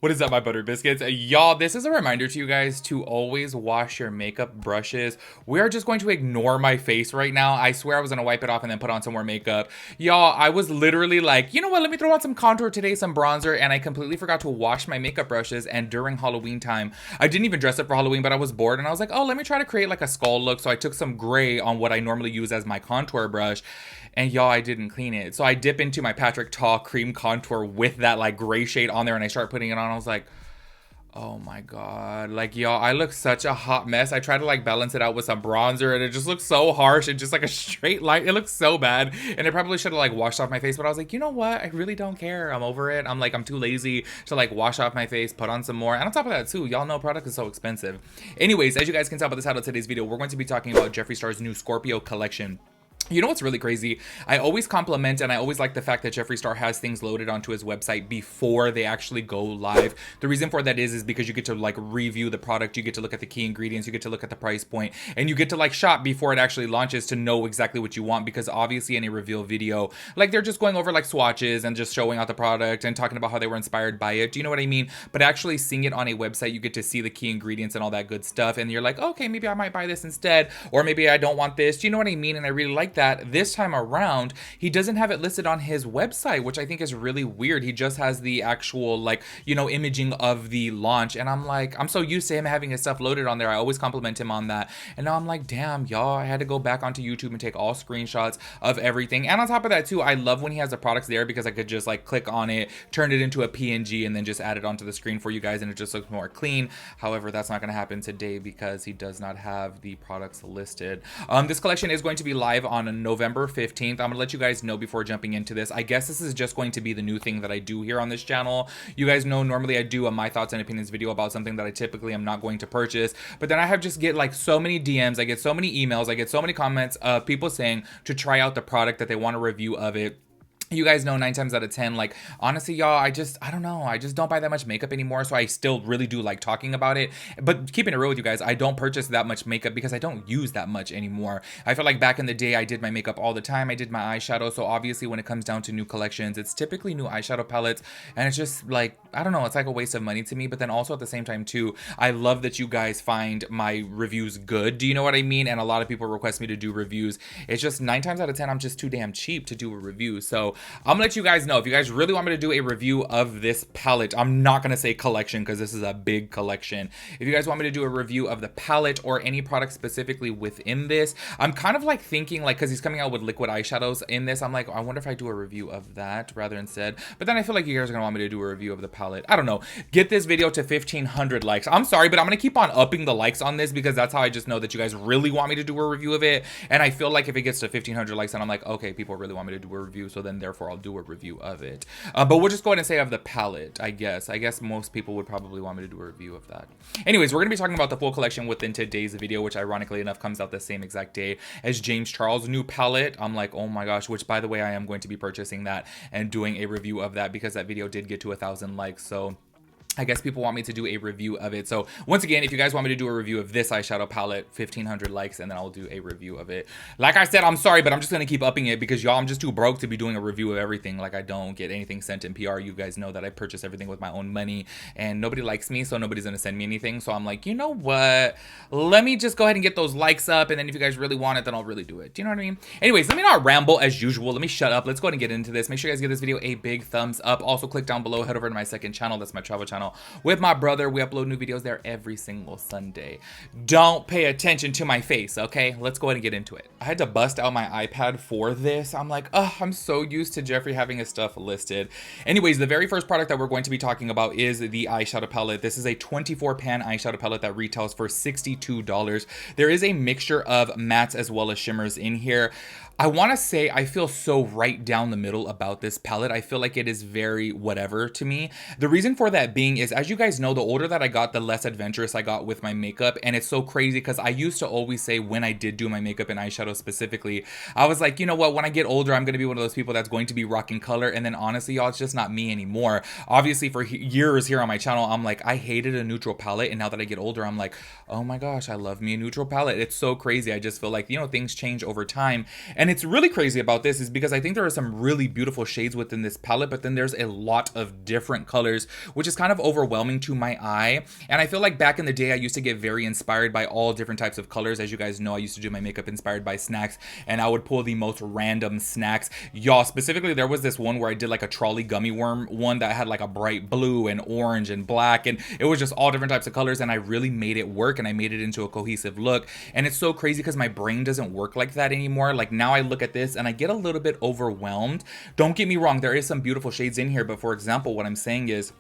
What is up, my butter biscuits? Y'all, this is a reminder to you guys to always wash your makeup brushes. We are just going to ignore my face right now. I swear I was gonna wipe it off and then put on some more makeup. Y'all, I was literally like, you know what, let me throw on some contour today, some bronzer, and I completely forgot to wash my makeup brushes. And during Halloween time, I didn't even dress up for Halloween, but I was bored and I was like, oh, let me try to create like a skull look. So I took some gray on what I normally use as my contour brush. And y'all, I didn't clean it. So I dip into my Patrick Ta cream contour with that like gray shade on there and I start putting it on. I was like, oh my god, like y'all, I look such a hot mess. I tried to like balance it out with some bronzer and it just looks so harsh and just like a straight line. It looks so bad and I probably should have like washed off my face, but I was like, you know what, I really don't care. I'm over it. I'm too lazy to like wash off my face, put on some more. And on top of that too, y'all know product is so expensive. Anyways, as you guys can tell by the title of today's video, we're going to be talking about Jeffree Star's new Scorpio collection. You know what's really crazy? I always compliment and I always like the fact that Jeffree Star has things loaded onto his website before they actually go live. The reason for that is because you get to like review the product, you get to look at the key ingredients, you get to look at the price point, and you get to like shop before it actually launches to know exactly what you want, because obviously in a reveal video, like they're just going over like swatches and just showing out the product and talking about how they were inspired by it. Do you know what I mean? But actually seeing it on a website, you get to see the key ingredients and all that good stuff, and you're like, okay, maybe I might buy this instead, or maybe I don't want this. Do you know what I mean? And I really like that. This time around, he doesn't have it listed on his website, which I think is really weird. He just has the actual like, you know, imaging of the launch, and I'm like, I'm so used to him having his stuff loaded on there. I always compliment him on that, and now I'm like, damn, y'all, I had to go back onto YouTube and take all screenshots of everything. And on top of that too, I love when he has the products there, because I could just like click on it, turn it into a PNG, and then just add it onto the screen for you guys, and it just looks more clean. However, that's not going to happen today because he does not have the products listed. This collection is going to be live on November 15th. I'm gonna let you guys know before jumping into this. I guess this is just going to be the new thing that I do here on this channel. You guys know normally I do a my thoughts and opinions video about something that I typically am not going to purchase, but then I have just get like so many DMs, I get so many emails, I get so many comments of people saying to try out the product, that they want a review of it. You guys know 9 times out of 10, like, honestly, y'all, I don't know. I just don't buy that much makeup anymore. So I still really do like talking about it. But keeping it real with you guys, I don't purchase that much makeup because I don't use that much anymore. I feel like back in the day, I did my makeup all the time. I did my eyeshadow. So obviously when it comes down to new collections, it's typically new eyeshadow palettes. And it's just like, I don't know, it's like a waste of money to me. But then also at the same time too, I love that you guys find my reviews good. Do you know what I mean? And a lot of people request me to do reviews. It's just 9 times out of 10, I'm just too damn cheap to do a review. So I'm gonna let you guys know, if you guys really want me to do a review of this palette, I'm not gonna say collection because this is a big collection. If you guys want me to do a review of the palette or any product specifically within this, I'm kind of like thinking, like, because he's coming out with liquid eyeshadows in this, I'm like, I wonder if I do a review of that rather instead. But then I feel like you guys are gonna want me to do a review of the palette. I don't know. Get this video to 1,500 likes. I'm sorry, but I'm gonna keep on upping the likes on this because that's how I just know that you guys really want me to do a review of it. And I feel like if it gets to 1,500 likes, then I'm like, okay, people really want me to do a review, so then therefore I'll do a review of it. But we'll just go ahead and say of the palette, I guess most people would probably want me to do a review of that. Anyways, we're gonna be talking about the full collection within today's video, which ironically enough comes out the same exact day as James Charles' new palette. I'm like, oh my gosh, which by the way, I am going to be purchasing that and doing a review of that because that video did get to 1,000 likes. So I guess people want me to do a review of it. So once again, if you guys want me to do a review of this eyeshadow palette, 1,500 likes, and then I'll do a review of it. Like I said, I'm sorry, but I'm just going to keep upping it because y'all, I'm just too broke to be doing a review of everything. Like I don't get anything sent in PR. You guys know that I purchase everything with my own money and nobody likes me. So nobody's going to send me anything. So I'm like, you know what? Let me just go ahead and get those likes up. And then if you guys really want it, then I'll really do it. Do you know what I mean? Anyways, let me not ramble as usual. Let me shut up. Let's go ahead and get into this. Make sure you guys give this video a big thumbs up. Also click down below, head over to my second channel. That's my travel channel with my brother. We upload new videos there every single Sunday. Don't pay attention to my face, okay? Let's go ahead and get into it. I had to bust out my iPad for this. I'm like, oh, I'm so used to Jeffree having his stuff listed. Anyways, the very first product that we're going to be talking about is the eyeshadow palette. This is a 24 pan eyeshadow palette that retails for $62. There is a mixture of mattes as well as shimmers in here. I want to say I feel so right down the middle about this palette. I feel like it is very whatever to me. The reason for that being is, as you guys know, the older that I got, the less adventurous I got with my makeup. And it's so crazy because I used to always say when I did do my makeup and eyeshadow specifically, I was like, you know what, when I get older, I'm going to be one of those people that's going to be rocking color. And then honestly, y'all, it's just not me anymore. Obviously, for years here on my channel, I'm like, I hated a neutral palette. And now that I get older, I'm like, oh my gosh, I love me a neutral palette. It's so crazy. I just feel like, you know, things change over time. And it's really crazy about this is because I think there are some really beautiful shades within this palette, but then there's a lot of different colors, which is kind of overwhelming to my eye. And I feel like back in the day, I used to get very inspired by all different types of colors. As you guys know, I used to do my makeup inspired by snacks, and I would pull the most random snacks. Y'all, specifically, there was this one where I did like a trolley gummy worm one that had like a bright blue and orange and black, and it was just all different types of colors, and I really made it work, and I made it into a cohesive look. And it's so crazy because my brain doesn't work like that anymore. Like now I look at this and I get a little bit overwhelmed. Don't get me wrong, there is some beautiful shades in here, but for example, what I'm saying is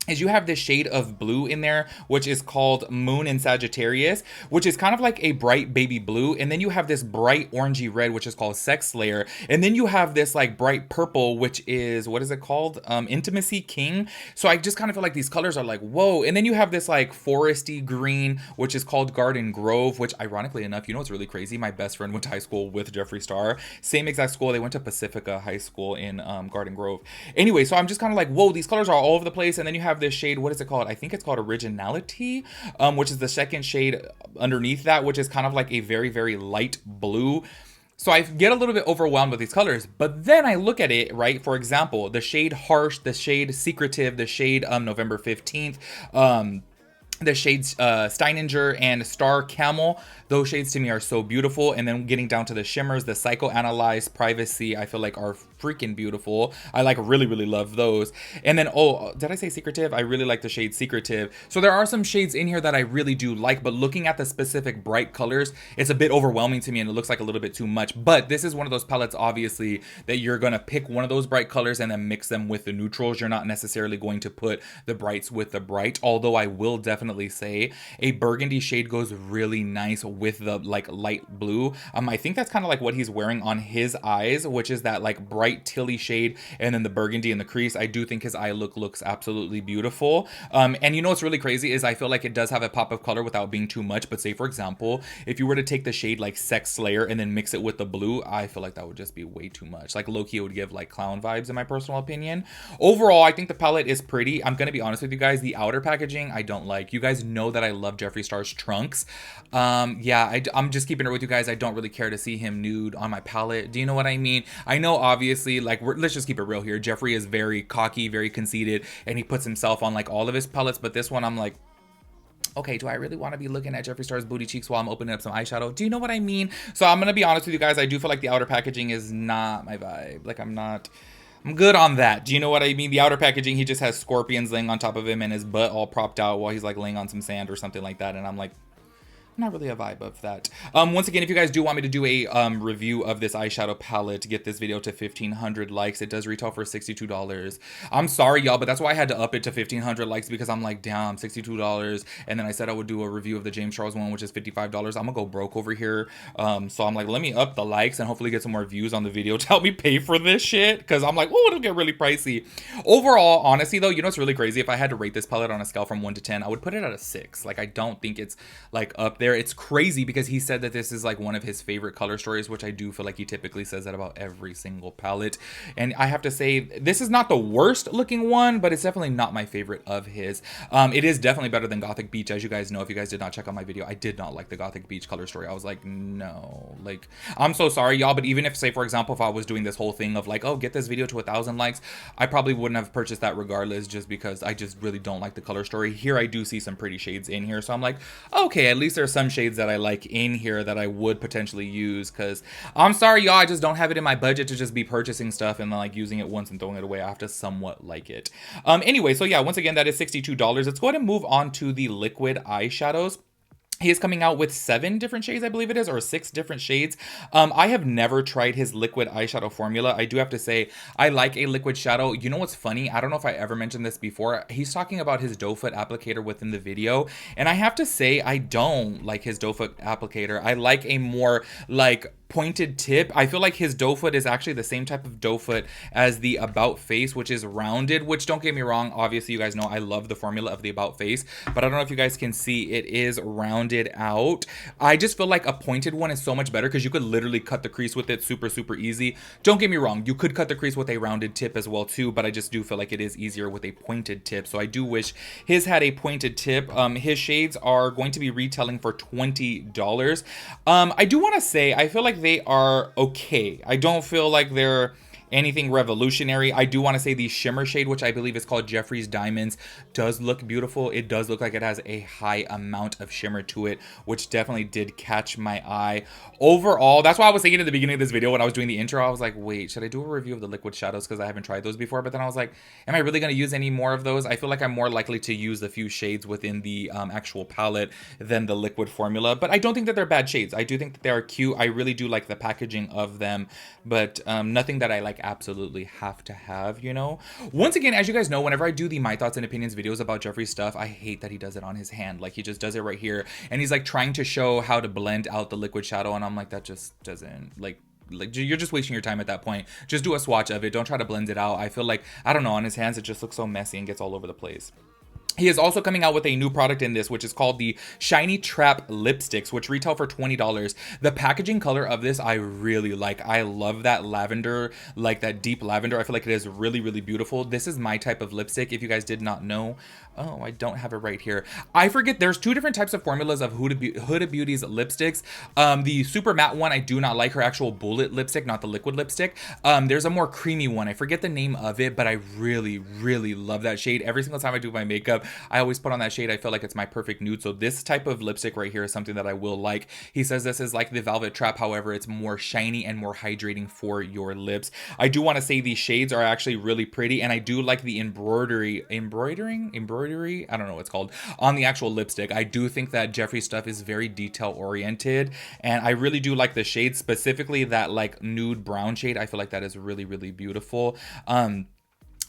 you have this shade of blue in there, which is called Moon in Sagittarius, which is kind of like a bright baby blue. And then you have this bright orangey red, which is called Sex Slayer. And then you have this like bright purple, which is, what is it called? Intimacy King. So I just kind of feel like these colors are like, whoa. And then you have this like foresty green, which is called Garden Grove, which ironically enough, you know what's really crazy? My best friend went to high school with Jeffree Star. Same exact school. They went to Pacifica High School in Garden Grove. Anyway, so I'm just kind of like, whoa, these colors are all over the place. And then you have this shade, what is it called? I think it's called Originality, which is the second shade underneath that, which is kind of like a very, very light blue. So I get a little bit overwhelmed with these colors, but then I look at it, right? For example, the shade Harsh, the shade Secretive, the shade November 15th, the shades Steininger and Star Camel. Those shades to me are so beautiful. And then getting down to the shimmers, the Psychoanalyze, Privacy, I feel like are freaking beautiful. I like really, really love those. And then, oh, did I say Secretive? I really like the shade Secretive. So there are some shades in here that I really do like, but looking at the specific bright colors, it's a bit overwhelming to me and it looks like a little bit too much. But this is one of those palettes, obviously, that you're gonna pick one of those bright colors and then mix them with the neutrals. You're not necessarily going to put the brights with the bright, although I will definitely say a burgundy shade goes really nice with the like light blue. I think that's kind of like what he's wearing on his eyes, which is that like bright tilly shade and then the burgundy in the crease. I do think his eye look looks absolutely beautiful. And you know what's really crazy is I feel like it does have a pop of color without being too much. But say for example, if you were to take the shade like Sex Slayer and then mix it with the blue, I feel like that would just be way too much. Like low-key, it would give like clown vibes in my personal opinion. Overall, I think the palette is pretty. I'm gonna be honest with you guys, the outer packaging I don't like. You guys know that I love Jeffree Star's trunks. Yeah, I'm just keeping it with you guys. I don't really care to see him nude on my palette. Do you know what I mean? I know obviously, like, let's just keep it real here. Jeffree is very cocky, very conceited, and he puts himself on like all of his palettes, but this one I'm like, okay, do I really want to be looking at Jeffree Star's booty cheeks while I'm opening up some eyeshadow? Do you know what I mean? So I'm gonna be honest with you guys, I do feel like the outer packaging is not my vibe. Like I'm good on that. Do you know what I mean? The outer packaging, he just has scorpions laying on top of him and his butt all propped out while he's like laying on some sand or something like that. And I'm like, not really a vibe of that. Once again, if you guys do want me to do a review of this eyeshadow palette to get this video to 1,500 likes, it does retail for $62. I'm sorry, y'all, but that's why I had to up it to 1,500 likes, because I'm like, damn, $62. And then I said I would do a review of the James Charles one, which is $55. I'm gonna go broke over here. So I'm like, let me up the likes and hopefully get some more views on the video to help me pay for this shit, because I'm like, oh, it'll get really pricey. Overall, honestly though, you know what's really crazy? If I had to rate this palette on a scale from 1 to 10, I would put it at a 6. Like, I don't think it's like up there. It's crazy because he said that this is like one of his favorite color stories, which I do feel like he typically says that about every single palette. And I have to say, this is not the worst looking one, but it's definitely not my favorite of his. It is definitely better than Gothic Beach. As you guys know, if you guys did not check out my video, I did not like the Gothic Beach color story. I was like, no, like, I'm so sorry, y'all, but even if, say for example, if I was doing this whole thing of like, oh, get this video to 1,000 likes, I probably wouldn't have purchased that regardless, just because I just really don't like the color story. Here I do see some pretty shades in here, so I'm like, okay, at least there's some shades that I like in here that I would potentially use, because I'm sorry, y'all, I just don't have it in my budget to just be purchasing stuff and then like using it once and throwing it away. I have to somewhat like it. Anyway, so yeah, once again, that is $62. Let's go ahead and move on to the liquid eyeshadows. He is coming out with 7 different shades, I believe it is, or 6 different shades. I have never tried his liquid eyeshadow formula. I do have to say, I like a liquid shadow. You know what's funny? I don't know if I ever mentioned this before. He's talking about his doe foot applicator within the video, and I have to say, I don't like his doe foot applicator. I like a more, like, pointed tip. I feel like his doe foot is actually the same type of doe foot as the About Face, which is rounded, which, don't get me wrong, obviously you guys know I love the formula of the About Face, but I don't know if you guys can see, it is rounded out. I just feel like a pointed one is so much better because you could literally cut the crease with it super easy. Don't get me wrong, you could cut the crease with a rounded tip as well too, but I just do feel like it is easier with a pointed tip, so I do wish his had a pointed tip. His shades are going to be retailing for $20. I do want to say, I feel like they are okay. I don't feel like they're anything revolutionary. I do want to say the shimmer shade, which I believe is called Jeffree's Diamonds, does look beautiful. It does look like it has a high amount of shimmer to it, which definitely did catch my eye. Overall, that's why I was thinking at the beginning of this video when I was doing the intro, I was like, wait, should I do a review of the liquid shadows? Because I haven't tried those before. But then I was like, am I really going to use any more of those? I feel like I'm more likely to use the few shades within the actual palette than the liquid formula. But I don't think that they're bad shades. I do think that they are cute. I really do like the packaging of them, but nothing that I like absolutely have to have, you know. Once again, as you guys know, whenever I do the my thoughts and opinions videos about Jeffree stuff, I hate that he does it on his hand. Like, he just does it right here, and he's like trying to show how to blend out the liquid shadow, and I'm like, that just doesn't, like you're just wasting your time at that point. Just do a swatch of it. Don't try to blend it out. I feel like, I don't know, on his hands it just looks so messy and gets all over the place. He is also coming out with a new product in this, which is called the Shiny Trap Lipsticks, which retail for $20. The packaging color of this, I really like. I love that lavender, like that deep lavender. I feel like it is really, really beautiful. This is my type of lipstick, if you guys did not know. Oh, I don't have it right here. I forget, there's two different types of formulas of Huda Beauty's lipsticks. The super matte one, I do not like, her actual bullet lipstick, not the liquid lipstick. There's a more creamy one. I forget the name of it, but I really, really love that shade. Every single time I do my makeup, I always put on that shade. I feel like it's my perfect nude. So this type of lipstick right here is something that I will like. He says this is like the Velvet Trap. However, it's more shiny and more hydrating for your lips. I do want to say these shades are actually really pretty, and I do like the embroidery, I don't know what it's called, on the actual lipstick. I do think that Jeffree stuff is very detail oriented, and I really do like the shade, specifically that like nude brown shade. I feel like that is really, really beautiful.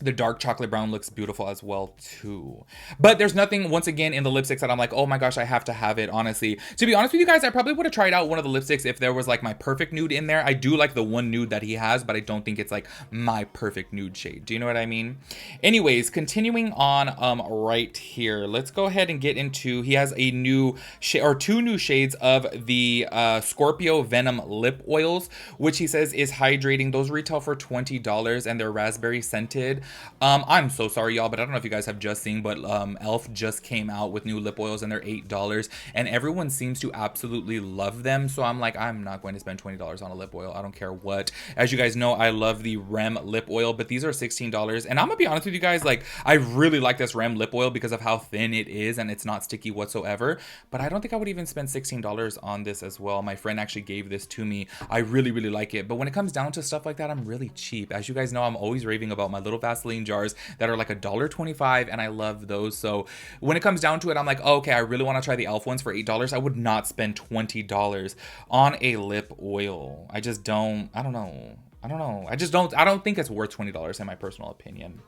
The dark chocolate brown looks beautiful as well too. But there's nothing, once again, in the lipsticks that I'm like, oh my gosh, I have to have it. Honestly, to be honest with you guys, I probably would have tried out one of the lipsticks if there was like my perfect nude in there. I do like the one nude that he has, but I don't think it's like my perfect nude shade. Do you know what I mean? Anyways, continuing on right here, let's go ahead and get into, he has a new shade, or two new shades of the Scorpio Venom lip oils, which he says is hydrating. Those retail for $20, and they're raspberry scented. I'm so sorry, y'all, but I don't know if you guys have just seen, but Elf just came out with new lip oils, and they're $8, and everyone seems to absolutely love them. So I'm like, I'm not going to spend $20 on a lip oil. I don't care what. As you guys know, I love the Rem lip oil, but these are $16, and I'm gonna be honest with you guys, like, I really like this Rem lip oil because of how thin it is, and it's not sticky whatsoever. But I don't think I would even spend $16 on this as well. My friend actually gave this to me. I really, really like it, but when it comes down to stuff like that, I'm really cheap. As you guys know, I'm always raving about my little Vaseline jars that are like $1.25, and I love those. So when it comes down to it, I'm like, oh, okay, I really want to try the Elf ones for $8. I would not spend $20 on a lip oil. I just don't, I don't know. I don't think it's worth $20 in my personal opinion.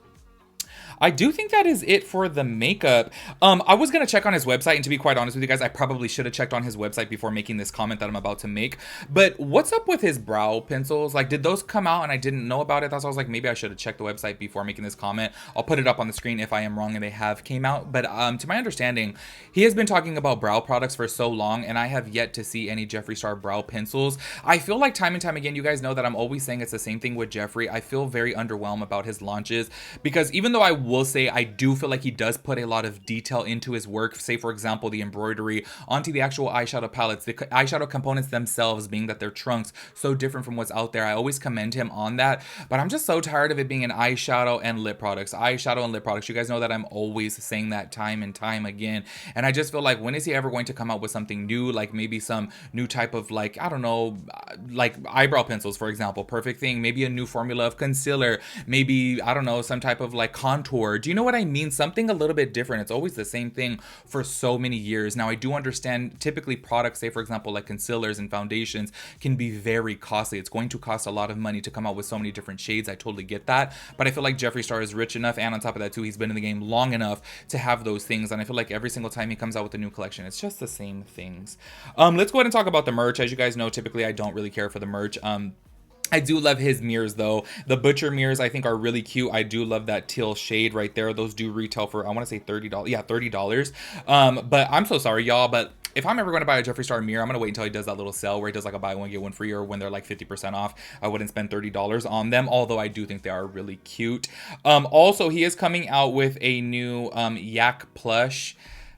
I do think that is it for the makeup. I was going to check on his website, and to be quite honest with you guys, I probably should have checked on his website before making this comment that I'm about to make. But what's up with his brow pencils? Like, did those come out and I didn't know about it? That's why I was like, maybe I should have checked the website before making this comment. I'll put it up on the screen if I am wrong and they have came out. But to my understanding, he has been talking about brow products for so long, and I have yet to see any Jeffree Star brow pencils. I feel like time and time again, you guys know that I'm always saying it's the same thing with Jeffree. I feel very underwhelmed about his launches, because even though I will say I do feel like he does put a lot of detail into his work, say for example the embroidery onto the actual eyeshadow palettes, the eyeshadow components themselves being that they're trunks, so different from what's out there. I always commend him on that, but I'm just so tired of it being an eyeshadow and lip products. You guys know that I'm always saying that time and time again, and I just feel like, when is he ever going to come out with something new, like maybe some new type of, like, I don't know, like eyebrow pencils for example, perfect thing, maybe a new formula of concealer, maybe, I don't know, some type of like contour. Do you know what I mean? Something a little bit different. It's always the same thing for so many years. Now, I do understand typically products, say for example like concealers and foundations, can be very costly. It's going to cost a lot of money to come out with so many different shades. I totally get that, but I feel like Jeffree Star is rich enough, and on top of that too, he's been in the game long enough to have those things, and I feel like every single time he comes out with a new collection, it's just the same things. Let's go ahead and talk about the merch. As you guys know, typically I don't really care for the merch. I do love his mirrors though. The Butcher mirrors I think are really cute. I do love that teal shade right there. Those do retail for, I want to say $30. Yeah, $30. But I'm so sorry y'all, but if I'm ever going to buy a Jeffree Star mirror, I'm going to wait until he does that little sale where he does like a buy one get one free, or when they're like 50% off. I wouldn't spend $30 on them, although I do think they are really cute. Also, he is coming out with a new yak plush.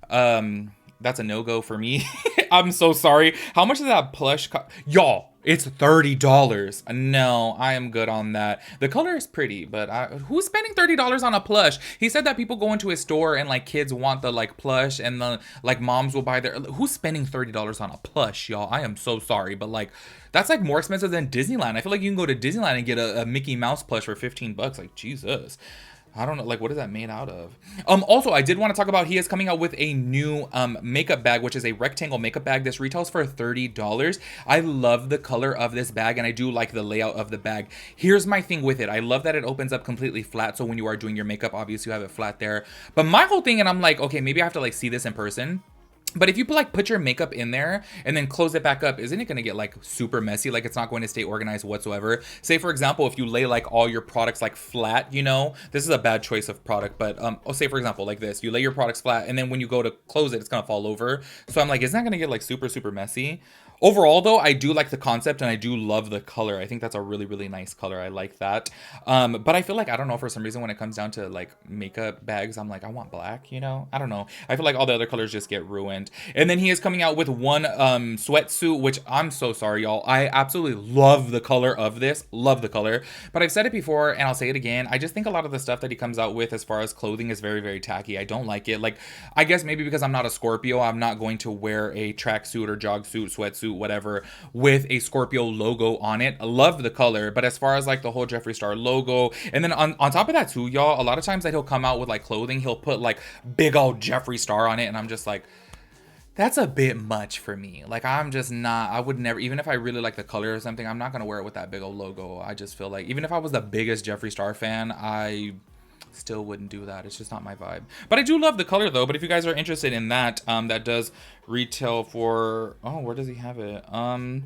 That's a no-go for me. I'm so sorry. How much is that plush y'all, It's $30. No, I am good on that. The color is pretty, but who's spending $30 on a plush? He said that people go into his store and like kids want the like plush and the like moms will buy their. Who's spending $30 on a plush, y'all? I am so sorry, but like that's like more expensive than Disneyland. I feel like you can go to Disneyland and get a Mickey Mouse plush for 15 bucks. Like Jesus. I don't know, like, what is that made out of? Also, I did want to talk about, he is coming out with a new makeup bag, which is a rectangle makeup bag. This retails for $30. I love the color of this bag, and I do like the layout of the bag. Here's my thing with it. I love that it opens up completely flat, so when you are doing your makeup, obviously you have it flat there. But my whole thing, and I'm like, okay, maybe I have to like see this in person. But if you like put your makeup in there and then close it back up, isn't it going to get like super messy? Like it's not going to stay organized whatsoever. Say for example, if you lay like all your products like flat, you know, this is a bad choice of product, but say for example, like this, you lay your products flat and then when you go to close it, it's going to fall over. So I'm like, isn't that going to get like super messy? Overall though, I do like the concept and I do love the color. I think that's a really nice color. I like that. But I feel like, I don't know, for some reason when it comes down to like makeup bags, I'm like, I want black, you know? I don't know. I feel like all the other colors just get ruined. And then he is coming out with one sweatsuit, which I'm so sorry, y'all. I absolutely love the color of this. Love the color. But I've said it before and I'll say it again. I just think a lot of the stuff that he comes out with as far as clothing is very tacky. I don't like it. Like, I guess maybe because I'm not a Scorpio, I'm not going to wear a tracksuit or jog suit, sweatsuit, whatever, with a Scorpio logo on it. I love the color, but as far as like the whole Jeffree Star logo, and then on top of that too, y'all, a lot of times that he'll come out with like clothing, he'll put like big old Jeffree Star on it, and I'm just like, that's a bit much for me. Like, I'm just not, I would never, even if I really like the color or something, I'm not gonna wear it with that big old logo. I just feel like, even if I was the biggest Jeffree Star fan, I still wouldn't do that. It's just not my vibe. But I do love the color though. But if you guys are interested in that, that does retail for, oh, where does he have it? I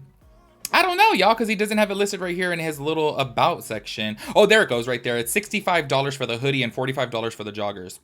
don't know, y'all, because he doesn't have it listed right here in his little about section. Oh, there it goes right there. It's $65 for the hoodie and $45 for the joggers.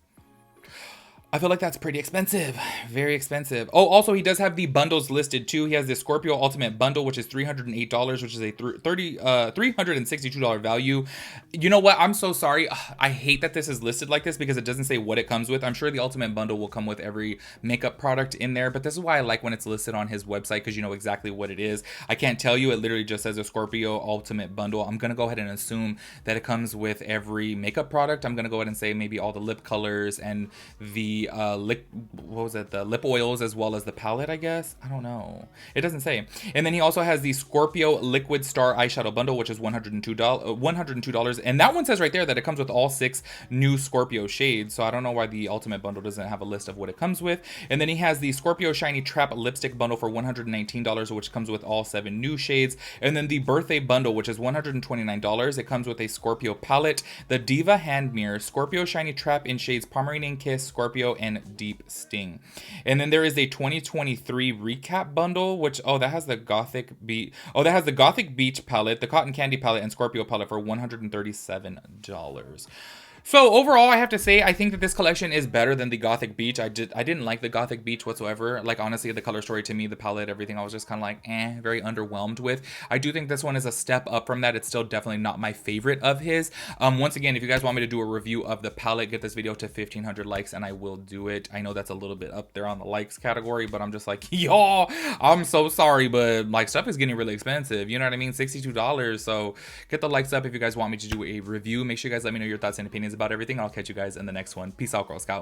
I feel like that's pretty expensive. Very expensive. Oh, also, he does have the bundles listed too. He has the Scorpio Ultimate Bundle, which is $308, which is a $362 value. You know what? I'm so sorry. I hate that this is listed like this because it doesn't say what it comes with. I'm sure the Ultimate Bundle will come with every makeup product in there, but this is why I like when it's listed on his website, because you know exactly what it is. I can't tell you. It literally just says a Scorpio Ultimate Bundle. I'm going to go ahead and assume that it comes with every makeup product. I'm going to go ahead and say maybe all the lip colors and the the lip oils as well as the palette, I guess. I don't know, it doesn't say. And then he also has the Scorpio Liquid Star Eyeshadow Bundle, which is $102, and that one says right there that it comes with all 6 new Scorpio shades. So I don't know why the Ultimate Bundle doesn't have a list of what it comes with. And then he has the Scorpio Shiny Trap Lipstick Bundle for $119, which comes with all 7 new shades. And then the Birthday Bundle, which is $129, it comes with a Scorpio palette, the Diva Hand Mirror, Scorpio Shiny Trap in shades Pomeranian Kiss, Scorpio, and Deep Sting. And then there is a 2023 recap bundle, which, oh, that has the Gothic Beach, oh, that has the Gothic Beach palette, the Cotton Candy palette, and Scorpio palette for $137. So overall, I have to say, I think that this collection is better than the Gothic Beach. I didn't like the Gothic Beach whatsoever. Like, honestly, the color story to me, the palette, everything, I was just kind of like, very underwhelmed with. I do think this one is a step up from that. It's still definitely not my favorite of his. Once again, if you guys want me to do a review of the palette, get this video to 1,500 likes and I will do it. I know that's a little bit up there on the likes category, but I'm just like, y'all, I'm so sorry, but like, stuff is getting really expensive. You know what I mean? $62. So get the likes up if you guys want me to do a review. Make sure you guys let me know your thoughts and opinions about everything. I'll catch you guys in the next one. Peace out, Girl Scout.